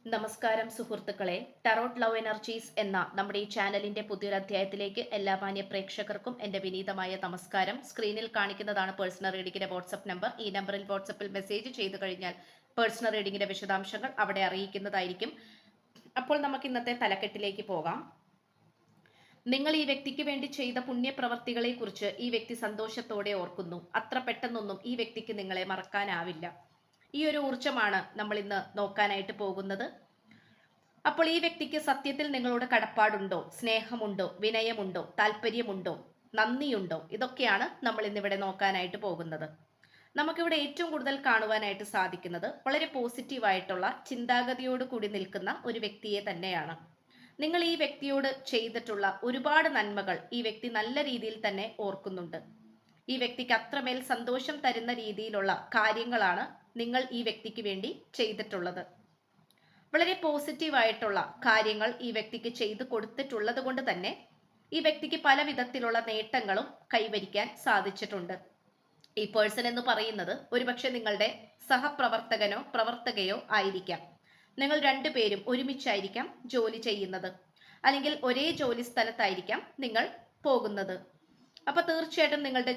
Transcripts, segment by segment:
നമസ്കാരം സുഹൃത്തുക്കളെ, tarot love energies എന്ന നമ്മുടെ ഈ ചാനലിന്റെ പുതിയൊരു അധ്യായത്തിലേക്ക് എല്ലാ മാന്യ പ്രേക്ഷകർക്കും എന്റെ വിനീതമായ നമസ്കാരം. സ്ക്രീനിൽ കാണിക്കുന്നതാണ് പേഴ്സണൽ റീഡിങ്ങിന്റെ വാട്സ്ആപ്പ് നമ്പർ. ഈ നമ്പറിൽ വാട്സ്ആപ്പിൽ മെസ്സേജ് ചെയ്തു കഴിഞ്ഞാൽ പേഴ്സണൽ റീഡിങ്ങിന്റെ വിശദാംശങ്ങൾ അവിടെ അറിയിക്കുന്നതായിരിക്കും. അപ്പോൾ നമുക്ക് ഇന്നത്തെ തലക്കെട്ടിലേക്ക് പോകാം. നിങ്ങൾ ഈ വ്യക്തിക്ക് വേണ്ടി ചെയ്ത പുണ്യപ്രവർത്തികളെ കുറിച്ച് ഈ വ്യക്തി സന്തോഷത്തോടെ ഓർക്കുന്നു. അത്ര പെട്ടെന്നൊന്നും ഈ വ്യക്തിക്ക് നിങ്ങളെ മറക്കാനാവില്ല. ഈ ഒരു ഊർജ്ജമാണ് നമ്മൾ ഇന്ന് നോക്കാനായിട്ട് പോകുന്നത്. അപ്പോൾ ഈ വ്യക്തിക്ക് സത്യത്തിൽ നിങ്ങളോട് കടപ്പാടുണ്ടോ, സ്നേഹമുണ്ടോ, വിനയമുണ്ടോ, താല്പര്യമുണ്ടോ, നന്ദിയുണ്ടോ? ഇതൊക്കെയാണ് നമ്മൾ ഇന്നിവിടെ നോക്കാനായിട്ട് പോകുന്നത്. നമുക്കിവിടെ ഏറ്റവും കൂടുതൽ കാണുവാനായിട്ട് സാധിക്കുന്നത് വളരെ പോസിറ്റീവായിട്ടുള്ള ചിന്താഗതിയോട് കൂടി നിൽക്കുന്ന ഒരു വ്യക്തിയെ തന്നെയാണ്. നിങ്ങൾ ഈ വ്യക്തിയോട് ചെയ്തിട്ടുള്ള ഒരുപാട് നന്മകൾ ഈ വ്യക്തി നല്ല രീതിയിൽ തന്നെ ഓർക്കുന്നുണ്ട്. ഈ വ്യക്തിക്ക് അത്രമേൽ സന്തോഷം തരുന്ന രീതിയിലുള്ള കാര്യങ്ങളാണ് നിങ്ങൾ ഈ വ്യക്തിക്ക് വേണ്ടി ചെയ്തിട്ടുള്ളത്. വളരെ പോസിറ്റീവായിട്ടുള്ള കാര്യങ്ങൾ ഈ വ്യക്തിക്ക് ചെയ്തു കൊടുത്തിട്ടുള്ളത് കൊണ്ട് തന്നെ ഈ വ്യക്തിക്ക് പല വിധത്തിലുള്ള നേട്ടങ്ങളും കൈവരിക്കാൻ സാധിച്ചിട്ടുണ്ട്. ഈ പേഴ്സൺ എന്ന് പറയുന്നത് ഒരുപക്ഷെ നിങ്ങളുടെ സഹപ്രവർത്തകനോ പ്രവർത്തകയോ ആയിരിക്കാം. നിങ്ങൾ രണ്ടുപേരും ഒരുമിച്ചായിരിക്കാം ജോലി ചെയ്യുന്നത്, അല്ലെങ്കിൽ ഒരേ ജോലി സ്ഥലത്തായിരിക്കാം നിങ്ങൾ പോകുന്നത്. അപ്പൊ തീർച്ചയായിട്ടും നിങ്ങളുടെ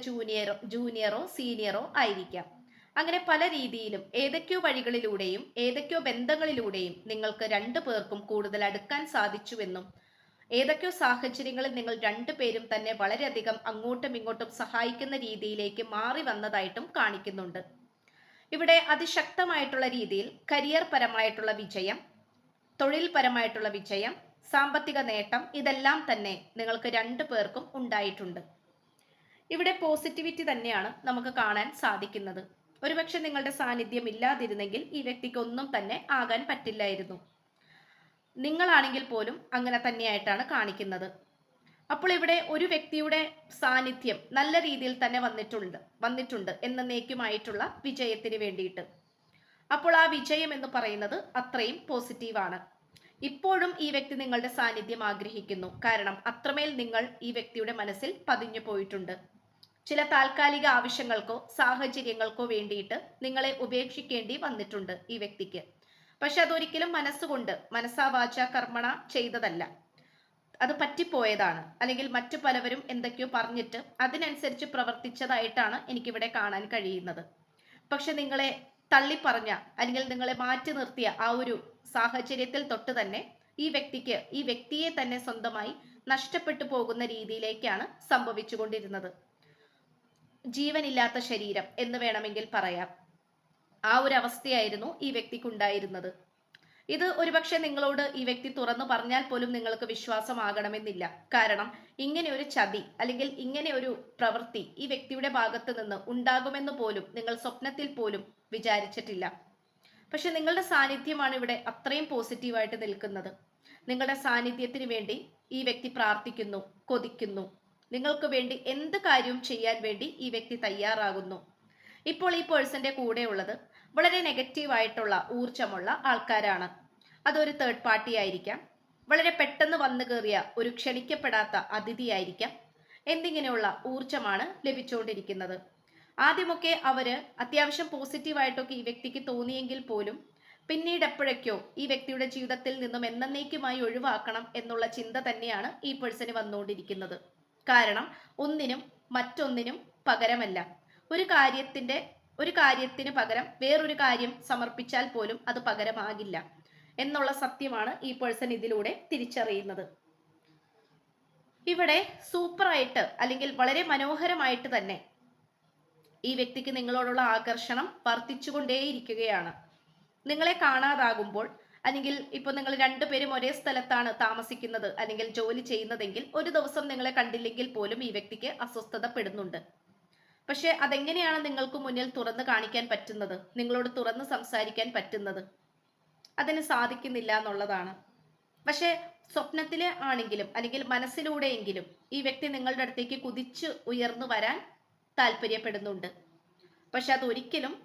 ജൂനിയറോ സീനിയറോ ആയിരിക്കാം. അങ്ങനെ പല രീതിയിലും ഏതൊക്കെയോ വഴികളിലൂടെയും ഏതൊക്കെയോ ബന്ധങ്ങളിലൂടെയും നിങ്ങൾക്ക് രണ്ടു പേർക്കും കൂടുതൽ അടുക്കാൻ സാധിച്ചുവെന്നും ഏതൊക്കെയോ സാഹചര്യങ്ങളിൽ നിങ്ങൾ രണ്ടുപേരും തന്നെ വളരെയധികം അങ്ങോട്ടും ഇങ്ങോട്ടും സഹായിക്കുന്ന രീതിയിലേക്ക് മാറി വന്നതായിട്ടും കാണിക്കുന്നുണ്ട്. ഇവിടെ അതിശക്തമായിട്ടുള്ള രീതിയിൽ കരിയർ പരമായിട്ടുള്ള വിജയം, തൊഴിൽ പരമായിട്ടുള്ള വിജയം, സാമ്പത്തിക നേട്ടം ഇതെല്ലാം തന്നെ നിങ്ങൾക്ക് രണ്ടു പേർക്കും ഉണ്ടായിട്ടുണ്ട്. ഇവിടെ പോസിറ്റിവിറ്റി തന്നെയാണ് നമുക്ക് കാണാൻ സാധിക്കുന്നത്. ഒരുപക്ഷെ നിങ്ങളുടെ സാന്നിധ്യം ഇല്ലാതിരുന്നെങ്കിൽ ഈ വ്യക്തിക്ക് ഒന്നും തന്നെ ആകാൻ പറ്റില്ലായിരുന്നു. നിങ്ങളാണെങ്കിൽ പോലും അങ്ങനെ തന്നെയായിട്ടാണ് കാണിക്കുന്നത്. അപ്പോൾ ഇവിടെ ഒരു വ്യക്തിയുടെ സാന്നിധ്യം നല്ല രീതിയിൽ തന്നെ വന്നിട്ടുണ്ട് എന്നേക്കുമായിട്ടുള്ള വിജയത്തിന് വേണ്ടിയിട്ട്. അപ്പോൾ ആ വിജയം എന്ന് പറയുന്നത് അത്രയും പോസിറ്റീവാണ്. ഇപ്പോഴും ഈ വ്യക്തി നിങ്ങളുടെ സാന്നിധ്യം ആഗ്രഹിക്കുന്നു. കാരണം അത്രമേൽ നിങ്ങൾ ഈ വ്യക്തിയുടെ മനസ്സിൽ പതിഞ്ഞു പോയിട്ടുണ്ട്. ചില താൽക്കാലിക ആവശ്യങ്ങൾക്കോ സാഹചര്യങ്ങൾക്കോ വേണ്ടിയിട്ട് നിങ്ങളെ ഉപേക്ഷിക്കേണ്ടി വന്നിട്ടുണ്ട് ഈ വ്യക്തിക്ക്. പക്ഷെ അതൊരിക്കലും മനസ്സുകൊണ്ട് മനസ്സാ വാച കർമ്മണ ചെയ്തതല്ല, അത് പറ്റിപ്പോയതാണ്. അല്ലെങ്കിൽ മറ്റു പലവരും എന്തൊക്കെയോ പറഞ്ഞിട്ട് അതിനനുസരിച്ച് പ്രവർത്തിച്ചതായിട്ടാണ് എനിക്കിവിടെ കാണാൻ കഴിയുന്നത്. പക്ഷെ നിങ്ങളെ തള്ളിപ്പറഞ്ഞ അല്ലെങ്കിൽ നിങ്ങളെ മാറ്റി നിർത്തിയ ആ ഒരു സാഹചര്യത്തിൽ തൊട്ട് തന്നെ ഈ വ്യക്തിയെ തന്നെ സ്വന്തമായി നഷ്ടപ്പെട്ടു പോകുന്ന രീതിയിലേക്കാണ് സംഭവിച്ചുകൊണ്ടിരുന്നത്. ജീവനില്ലാത്ത ശരീരം എന്ന് വേണമെങ്കിൽ പറയാം. ആ ഒരു അവസ്ഥയായിരുന്നു ഈ വ്യക്തിക്കുണ്ടായിരുന്നത്. ഇത് ഒരുപക്ഷെ നിങ്ങളോട് ഈ വ്യക്തി തുറന്നു പറഞ്ഞാൽ പോലും നിങ്ങൾക്ക് വിശ്വാസമാകണമെന്നില്ല. കാരണം ഇങ്ങനെ ഒരു ചതി അല്ലെങ്കിൽ ഇങ്ങനെ ഒരു പ്രവൃത്തി ഈ വ്യക്തിയുടെ ഭാഗത്ത് നിന്ന് ഉണ്ടാകുമെന്ന് പോലും നിങ്ങൾ സ്വപ്നത്തിൽ പോലും വിചാരിച്ചിട്ടില്ല. പക്ഷെ നിങ്ങളുടെ സാന്നിധ്യമാണ് ഇവിടെ അത്രയും പോസിറ്റീവായിട്ട് നിൽക്കുന്നത്. നിങ്ങളുടെ സാന്നിധ്യത്തിന് വേണ്ടി ഈ വ്യക്തി പ്രാർത്ഥിക്കുന്നു, കൊതിക്കുന്നു. നിങ്ങൾക്ക് വേണ്ടി എന്ത് കാര്യവും ചെയ്യാൻ വേണ്ടി ഈ വ്യക്തി തയ്യാറാകുന്നു. ഇപ്പോൾ ഈ പേഴ്സന്റെ കൂടെ ഉള്ളത് വളരെ നെഗറ്റീവായിട്ടുള്ള ഊർജമുള്ള ആൾക്കാരാണ്. അതൊരു തേർഡ് പാർട്ടി ആയിരിക്കാം, വളരെ പെട്ടെന്ന് വന്നു കയറിയ ഒരു ക്ഷണിക്കപ്പെടാത്ത അതിഥിയായിരിക്കാം. എന്തിങ്ങനെയുള്ള ഊർജമാണ് ലഭിച്ചുകൊണ്ടിരിക്കുന്നത്. ആദ്യമൊക്കെ അവര് അത്യാവശ്യം പോസിറ്റീവായിട്ടൊക്കെ ഈ വ്യക്തിക്ക് തോന്നിയെങ്കിൽ പോലും പിന്നീട് എപ്പോഴൊക്കെയോ ഈ വ്യക്തിയുടെ ജീവിതത്തിൽ നിന്നും എന്നേക്കുമായി ഒഴിവാക്കണം എന്നുള്ള ചിന്ത തന്നെയാണ് ഈ പേഴ്സന് വന്നുകൊണ്ടിരിക്കുന്നത്. കാരണം ഒന്നിനും മറ്റൊന്നിനും പകരമല്ല. ഒരു കാര്യത്തിന് പകരം വേറൊരു കാര്യം സമർപ്പിച്ചാൽ പോലും അത് പകരമാകില്ല എന്നുള്ള സത്യമാണ് ഈ പേഴ്സൺ ഇതിലൂടെ തിരിച്ചറിയുന്നത്. ഇവിടെ സൂപ്പറായിട്ട് അല്ലെങ്കിൽ വളരെ മനോഹരമായിട്ട് തന്നെ ഈ വ്യക്തിക്ക് നിങ്ങളോടുള്ള ആകർഷണം വർദ്ധിച്ചുകൊണ്ടേയിരിക്കുകയാണ്. നിങ്ങളെ കാണാതാകുമ്പോൾ അല്ലെങ്കിൽ ഇപ്പൊ നിങ്ങൾ രണ്ടുപേരും ഒരേ സ്ഥലത്താണ് താമസിക്കുന്നത് അല്ലെങ്കിൽ ജോലി ചെയ്യുന്നതെങ്കിൽ ഒരു ദിവസം നിങ്ങളെ കണ്ടില്ലെങ്കിൽ പോലും ഈ വ്യക്തിക്ക് അസ്വസ്ഥതപ്പെടുന്നുണ്ട്. പക്ഷെ അതെങ്ങനെയാണ് നിങ്ങൾക്ക് മുന്നിൽ തുറന്ന് കാണിക്കാൻ പറ്റുന്നത്, നിങ്ങളോട് തുറന്ന് സംസാരിക്കാൻ പറ്റുന്നത്? അതിന് സാധിക്കുന്നില്ല എന്നുള്ളതാണ്. പക്ഷെ സ്വപ്നത്തിലെ ആണെങ്കിലും അല്ലെങ്കിൽ മനസ്സിലൂടെയെങ്കിലും ഈ വ്യക്തി നിങ്ങളുടെ അടുത്തേക്ക് കുതിച്ച് ഉയർന്നു വരാൻ താല്പര്യപ്പെടുന്നുണ്ട്. പക്ഷെ അതൊരിക്കലും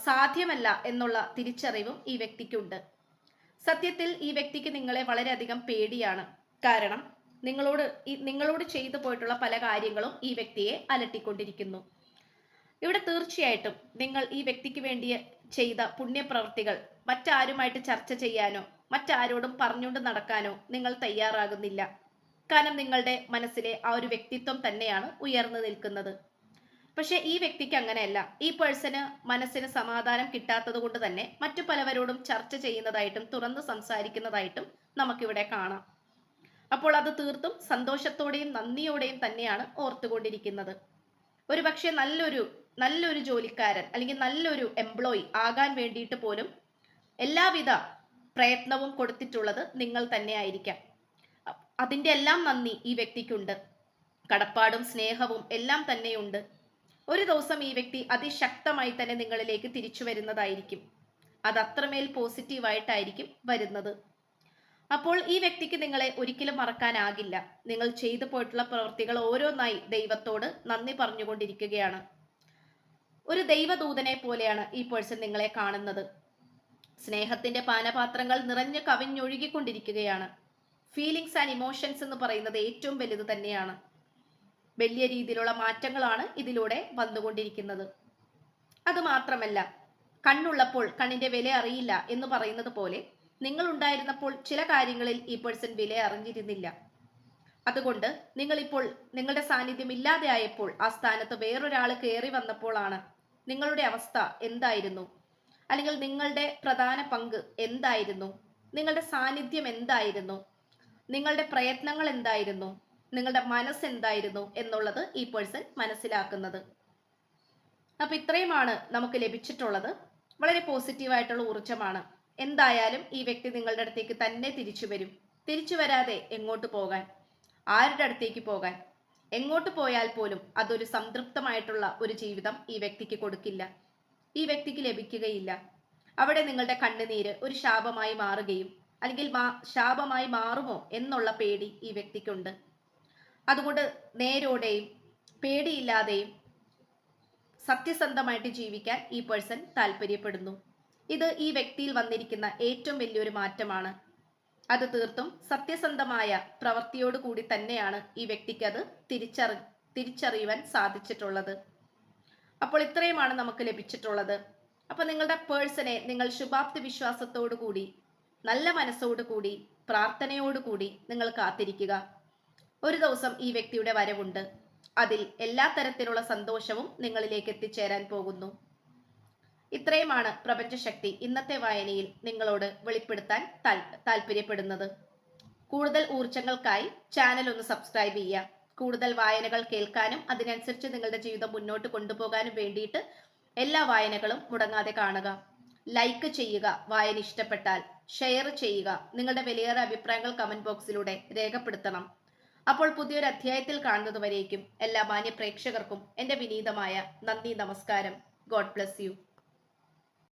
സാധ്യമല്ല എന്നുള്ള തിരിച്ചറിവും ഈ വ്യക്തിക്കുണ്ട്. സത്യത്തിൽ ഈ വ്യക്തിക്ക് നിങ്ങളെ വളരെയധികം പേടിയാണ്. കാരണം നിങ്ങളോട് ചെയ്തു പോയിട്ടുള്ള പല കാര്യങ്ങളും ഈ വ്യക്തിയെ അലട്ടിക്കൊണ്ടിരിക്കുന്നു. ഇവിടെ തീർച്ചയായിട്ടും നിങ്ങൾ ഈ വ്യക്തിക്ക് വേണ്ടി ചെയ്ത പുണ്യപ്രവർത്തികൾ മറ്റാരുമായിട്ട് ചർച്ച ചെയ്യാനോ മറ്റാരോടും പറഞ്ഞുകൊണ്ട് നടക്കാനോ നിങ്ങൾ തയ്യാറാകുന്നില്ല. കാരണം നിങ്ങളുടെ മനസ്സിലെ ആ ഒരു വ്യക്തിത്വം തന്നെയാണ് ഉയർന്നു നിൽക്കുന്നത്. പക്ഷെ ഈ വ്യക്തിക്ക് അങ്ങനെയല്ല. ഈ പേഴ്സണ് മനസ്സിന് സമാധാനം കിട്ടാത്തത് കൊണ്ട് തന്നെ മറ്റു പലവരോടും ചർച്ച ചെയ്യുന്നതായിട്ടും തുറന്ന് സംസാരിക്കുന്നതായിട്ടും നമുക്കിവിടെ കാണാം. അപ്പോൾ അത് തീർത്തും സന്തോഷത്തോടെയും നന്ദിയോടെയും തന്നെയാണ് ഓർത്തുകൊണ്ടിരിക്കുന്നത്. ഒരുപക്ഷെ നല്ലൊരു ജോലിക്കാരൻ അല്ലെങ്കിൽ നല്ലൊരു എംപ്ലോയി ആകാൻ വേണ്ടിയിട്ട് പോലും എല്ലാവിധ പ്രയത്നവും കൊടുത്തിട്ടുള്ളത് നിങ്ങൾ തന്നെ ആയിരിക്കാം. അതിൻ്റെ എല്ലാം നന്ദി ഈ വ്യക്തിക്കുണ്ട്. കടപ്പാടും സ്നേഹവും എല്ലാം തന്നെയുണ്ട്. ഒരു ദിവസം ഈ വ്യക്തി അതിശക്തമായി തന്നെ നിങ്ങളിലേക്ക് തിരിച്ചു വരുന്നതായിരിക്കും. അത് അത്രമേൽ പോസിറ്റീവായിട്ടായിരിക്കും വരുന്നത്. അപ്പോൾ ഈ വ്യക്തിക്ക് നിങ്ങളെ ഒരിക്കലും മറക്കാനാകില്ല. നിങ്ങൾ ചെയ്തു പോയിട്ടുള്ള പ്രവൃത്തികൾ ഓരോന്നായി ദൈവത്തോട് നന്ദി പറഞ്ഞുകൊണ്ടിരിക്കുകയാണ്. ഒരു ദൈവദൂതനെ പോലെയാണ് ഈ പേഴ്സൺ നിങ്ങളെ കാണുന്നത്. സ്നേഹത്തിന്റെ പാനപാത്രങ്ങൾ നിറഞ്ഞു കവിഞ്ഞൊഴുകിക്കൊണ്ടിരിക്കുകയാണ്. ഫീലിങ്സ് ആൻഡ് ഇമോഷൻസ് എന്ന് പറയുന്നത് ഏറ്റവും വലുത് തന്നെയാണ്. വലിയ രീതിയിലുള്ള മാറ്റങ്ങളാണ് ഇതിലൂടെ വന്നുകൊണ്ടിരിക്കുന്നത്. അതുമാത്രമല്ല, കണ്ണുള്ളപ്പോൾ കണ്ണിന്റെ വില അറിയില്ല എന്ന് പറയുന്നത് പോലെ നിങ്ങൾ ഉണ്ടായിരുന്നപ്പോൾ ചില കാര്യങ്ങളിൽ ഈ പേഴ്സൺ വില അറിഞ്ഞിരുന്നില്ല. അതുകൊണ്ട് നിങ്ങളിപ്പോൾ നിങ്ങളുടെ സാന്നിധ്യം ഇല്ലാതെ ആയപ്പോൾ ആ സ്ഥാനത്ത് വേറൊരാൾ കയറി വന്നപ്പോഴാണ് നിങ്ങളുടെ അവസ്ഥ എന്തായിരുന്നു, അല്ലെങ്കിൽ നിങ്ങളുടെ പ്രധാന പങ്ക് എന്തായിരുന്നു, നിങ്ങളുടെ സാന്നിധ്യം എന്തായിരുന്നു, നിങ്ങളുടെ പ്രയത്നങ്ങൾ എന്തായിരുന്നു, നിങ്ങളുടെ മനസ്സെന്തായിരുന്നു എന്നുള്ളത് ഈ പേഴ്സൺ മനസ്സിലാക്കുന്നത്. അപ്പൊ ഇത്രയുമാണ് നമുക്ക് ലഭിച്ചിട്ടുള്ളത്. വളരെ പോസിറ്റീവായിട്ടുള്ള ഊർജ്ജമാണ്. എന്തായാലും ഈ വ്യക്തി നിങ്ങളുടെ അടുത്തേക്ക് തന്നെ തിരിച്ചു വരും. തിരിച്ചു വരാതെ എങ്ങോട്ട് പോകാൻ, ആരുടെ അടുത്തേക്ക് പോകാൻ? എങ്ങോട്ട് പോയാൽ പോലും അതൊരു സംതൃപ്തമായിട്ടുള്ള ഒരു ജീവിതം ഈ വ്യക്തിക്ക് കൊടുക്കില്ല, ഈ വ്യക്തിക്ക് ലഭിക്കുകയില്ല. അവിടെ നിങ്ങളുടെ കണ്ണുനീര് ഒരു ശാപമായി മാറുകയും അല്ലെങ്കിൽ ശാപമായി മാറുമോ എന്നുള്ള പേടി ഈ വ്യക്തിക്കുണ്ട്. അതുകൊണ്ട് നേരോടെയും പേടിയില്ലാതെയും സത്യസന്ധമായിട്ട് ജീവിക്കാൻ ഈ പേഴ്സൺ താല്പര്യപ്പെടുന്നു. ഇത് ഈ വ്യക്തിയിൽ വന്നിരിക്കുന്ന ഏറ്റവും വലിയൊരു മാറ്റമാണ്. അത് തീർത്തും സത്യസന്ധമായ പ്രവൃത്തിയോട് കൂടി തന്നെയാണ് ഈ വ്യക്തിക്ക് അത് തിരിച്ചറിയുവാൻ സാധിച്ചിട്ടുള്ളത്. അപ്പോൾ ഇത്രയുമാണ് നമുക്ക് ലഭിച്ചിട്ടുള്ളത്. അപ്പോൾ നിങ്ങളുടെ പേഴ്സണെ നിങ്ങൾ ശുഭാപ്തി വിശ്വാസത്തോടു കൂടി, നല്ല മനസ്സോടു കൂടി, പ്രാർത്ഥനയോടു കൂടി നിങ്ങൾ കാത്തിരിക്കുക. ഒരു ദിവസം ഈ വ്യക്തിയുടെ വരവുണ്ട്. അതിൽ എല്ലാ തരത്തിലുള്ള സന്തോഷവും നിങ്ങളിലേക്ക് എത്തിച്ചേരാൻ പോകുന്നു. ഇത്രയുമാണ് പ്രപഞ്ചശക്തി ഇന്നത്തെ വായനയിൽ നിങ്ങളോട് വെളിപ്പെടുത്താൻ താല്പര്യപ്പെടുന്നത്. കൂടുതൽ ഊർജങ്ങൾക്കായി ചാനൽ ഒന്ന് സബ്സ്ക്രൈബ് ചെയ്യുക. കൂടുതൽ വായനകൾ കേൾക്കാനും അതിനനുസരിച്ച് നിങ്ങളുടെ ജീവിതം മുന്നോട്ട് കൊണ്ടുപോകാനും വേണ്ടിയിട്ട് എല്ലാ വായനകളും മുടങ്ങാതെ കാണുക. ലൈക്ക് ചെയ്യുക, വായന ഇഷ്ടപ്പെട്ടാൽ ഷെയർ ചെയ്യുക. നിങ്ങളുടെ വിലയേറെ അഭിപ്രായങ്ങൾ കമന്റ് ബോക്സിലൂടെ രേഖപ്പെടുത്തണം. അപ്പോൾ പുതിയൊരു അധ്യായത്തിൽ കാണുന്നതുവരേക്കും എല്ലാ മാന്യ പ്രേക്ഷകർക്കും എൻ്റെ വിനീതമായ നന്ദി, നമസ്കാരം. God bless you.